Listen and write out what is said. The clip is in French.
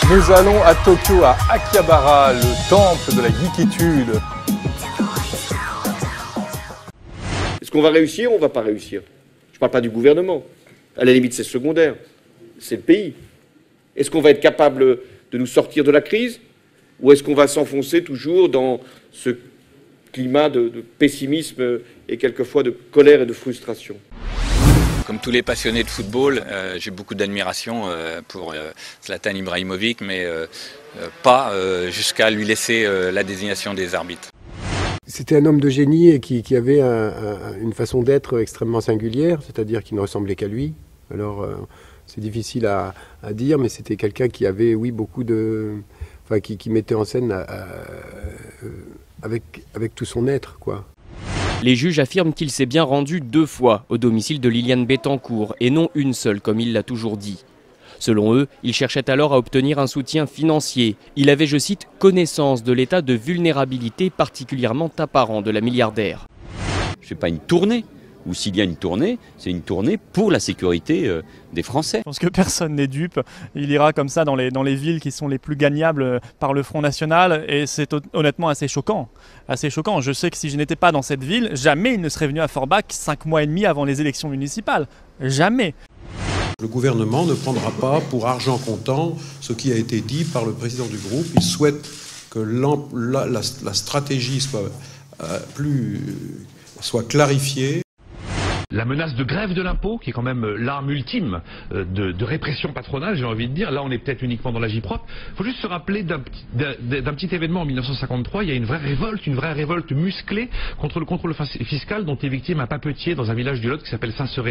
Nous allons à Tokyo, à Akihabara, le temple de la geekitude. Est-ce qu'on va réussir ou on ne va pas réussir? Je ne parle pas du gouvernement. À la limite, c'est secondaire. C'est le pays. Est-ce qu'on va être capable de nous sortir de la crise? Ou est-ce qu'on va s'enfoncer toujours dans ce climat de pessimisme et quelquefois de colère et de frustration? Comme tous les passionnés de football, j'ai beaucoup d'admiration pour Zlatan Ibrahimovic, mais pas jusqu'à lui laisser la désignation des arbitres. C'était un homme de génie et qui avait une façon d'être extrêmement singulière, c'est-à-dire qu'il ne ressemblait qu'à lui. Alors c'est difficile à dire, mais c'était quelqu'un qui avait, oui, beaucoup de... Enfin, qui mettait en scène avec tout son être, quoi. Les juges affirment qu'il s'est bien rendu 2 fois au domicile de Liliane Bettencourt et non une seule comme il l'a toujours dit. Selon eux, il cherchait alors à obtenir un soutien financier. Il avait, je cite, connaissance de l'état de vulnérabilité particulièrement apparent de la milliardaire. Je ne fais pas une tournée, ou s'il y a une tournée, c'est une tournée pour la sécurité des Français. Je pense que personne n'est dupe. Il ira comme ça dans les villes qui sont les plus gagnables par le Front National et c'est honnêtement assez choquant. Assez choquant. Je sais que si je n'étais pas dans cette ville, jamais il ne serait venu à Forbach 5 mois et demi avant les élections municipales. Jamais. Le gouvernement ne prendra pas pour argent comptant ce qui a été dit par le président du groupe. Il souhaite que la stratégie soit clarifiée. La menace de grève de l'impôt, qui est quand même l'arme ultime de répression patronale, j'ai envie de dire. Là, on est peut-être uniquement dans l'agit-prop. Il faut juste se rappeler d'un petit événement en 1953. Il y a une vraie révolte musclée contre le contrôle fiscal dont est victime un papetier dans un village du Lot qui s'appelle Saint-Serin.